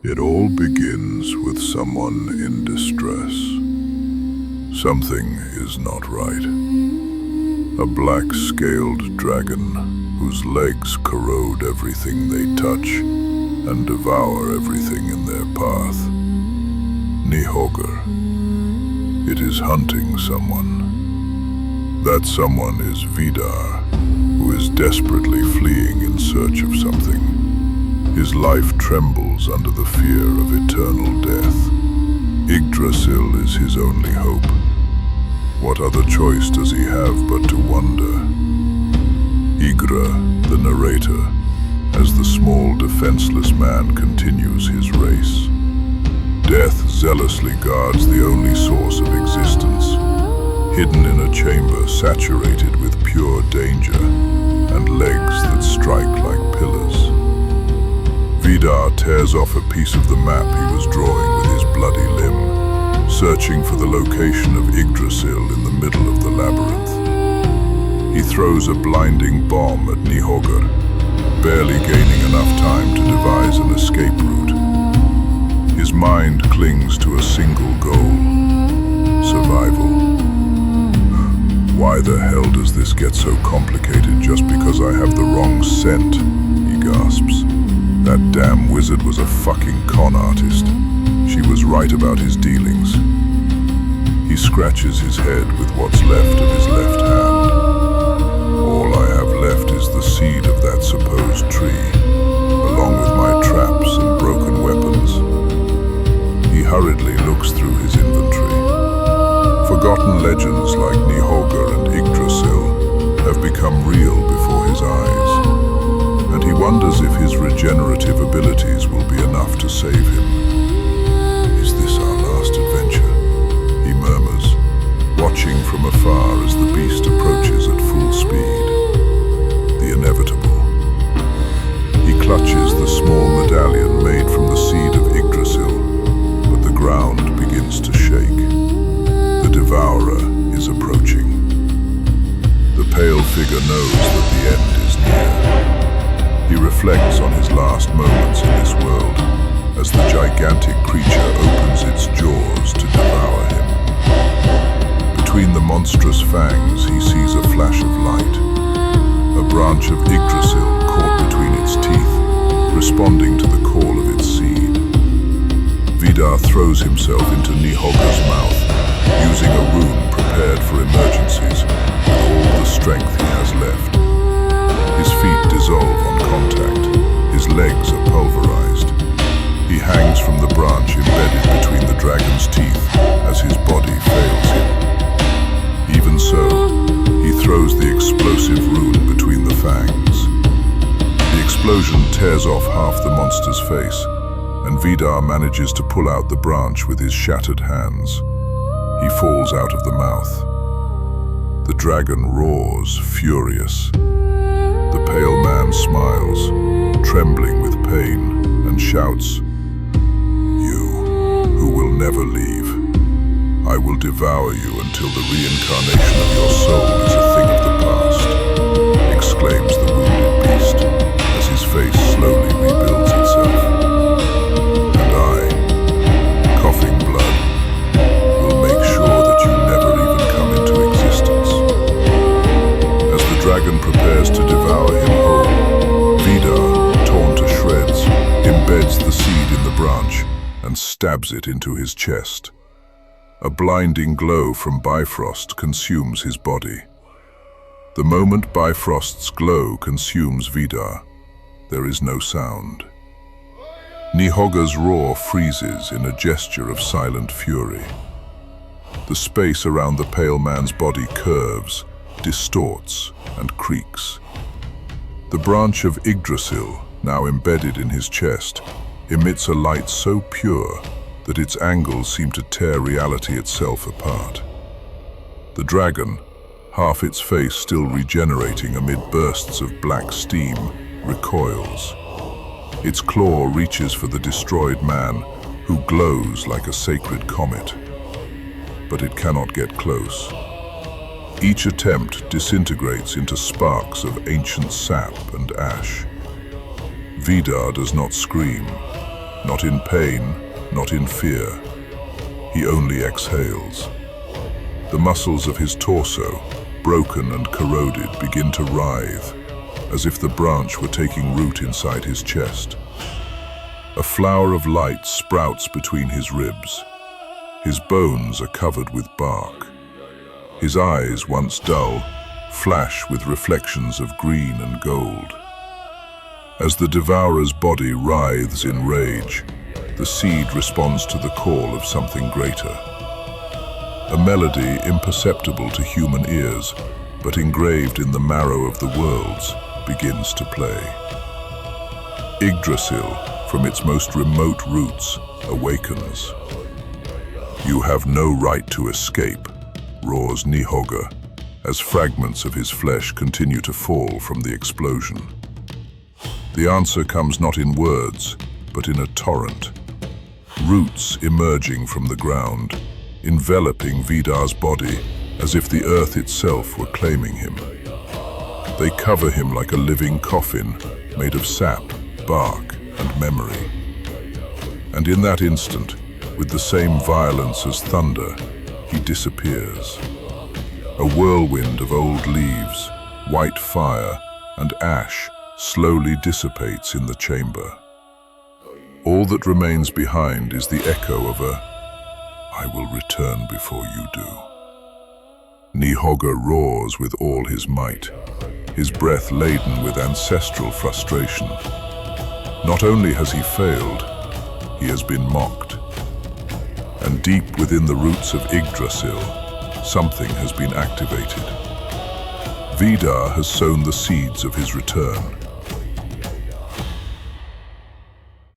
It all begins with someone in distress. Something is not right. A black-scaled dragon whose legs corrode everything they touch and devour everything in their path. Nihogor. It is hunting someone. That someone is Vidar, who is desperately fleeing in search of something. His life trembles under the fear of eternal death. Yggdrasil is his only hope. What other choice does he have but to wander? Yggdrasil, the narrator, as the small defenseless man continues his race. Death zealously guards the only source of existence, hidden in a chamber saturated with pure danger and legs that strike like pillars. Vidar tears off a piece of the map he was drawing with his bloody limb, searching for the location of Yggdrasil in the middle of the labyrinth. He throws a blinding bomb at Nihogor, barely gaining enough time to devise an escape route. His mind clings to a single goal: survival. Why the hell does this get so complicated just because I have the wrong scent? He gasps. That damn wizard was a fucking con artist. She was right about his dealings. He scratches his head with what's left of his left hand. All I have left is the seed of that supposed tree, along with my traps and broken weapons. He hurriedly looks through his inventory. Forgotten legends like Nihogor and Yggdrasil have become real before his eyes, and he wonders if his regenerative abilities will be enough to save him. Is this our last adventure? He murmurs, watching from afar as the beast approaches at full speed. The inevitable. He clutches the small medallion made from the seed of Yggdrasil, but the ground begins to shake. The devourer is approaching. The pale figure knows that the end is near. He reflects on his last moments in this world as the gigantic creature opens its jaws to devour him. Between the monstrous fangs, he sees a flash of light. A branch of Yggdrasil caught between its teeth, responding to the call of its seed. Vidar throws himself into Nihogor's mouth, using a rune prepared for emergencies with all the strength he has left. His feet dissolve on contact. His legs are pulverized. He hangs from the branch embedded between the dragon's teeth as his body fails him. Even so, he throws the explosive rune between the fangs. The explosion tears off half the monster's face, and Vidar manages to pull out the branch with his shattered hands. He falls out of the mouth. The dragon roars, furious. The pale man smiles, trembling with pain, and shouts, "You, who will never leave, I will devour you until the reincarnation of your soul is a thing of the past," exclaims the wounded beast, as his face slowly rebuilds itself. "And I, coughing blood, will make sure that you never even come into existence." As the dragon prepares to devour him whole, Vidar, torn to shreds, embeds the seed in the branch and stabs it into his chest. A blinding glow from Bifrost consumes his body. The moment Bifrost's glow consumes Vidar, there is no sound. Nihogor's roar freezes in a gesture of silent fury. The space around the pale man's body curves, distorts, and creaks. The branch of Yggdrasil, now embedded in his chest, emits a light so pure that its angles seem to tear reality itself apart. The dragon, half its face still regenerating amid bursts of black steam, recoils. Its claw reaches for the destroyed man, who glows like a sacred comet. But it cannot get close. Each attempt disintegrates into sparks of ancient sap and ash. Vidar does not scream. Not in pain, not in fear. He only exhales. The muscles of his torso, broken and corroded, begin to writhe, as if the branch were taking root inside his chest. A flower of light sprouts between his ribs. His bones are covered with bark. His eyes, once dull, flash with reflections of green and gold. As the devourer's body writhes in rage, the seed responds to the call of something greater. A melody imperceptible to human ears, but engraved in the marrow of the worlds, begins to play. Yggdrasil, from its most remote roots, awakens. "You have no right to escape," roars Nihogor, as fragments of his flesh continue to fall from the explosion. The answer comes not in words, but in a torrent. Roots emerging from the ground, enveloping Vidar's body as if the earth itself were claiming him. They cover him like a living coffin made of sap, bark, and memory. And in that instant, with the same violence as thunder, he disappears. A whirlwind of old leaves, white fire, and ash slowly dissipates in the chamber. All that remains behind is the echo of a "I will return before you do." Nihogor roars with all his might, his breath laden with ancestral frustration. Not only has he failed, he has been mocked. And deep within the roots of Yggdrasil, something has been activated. Vidar has sown the seeds of his return.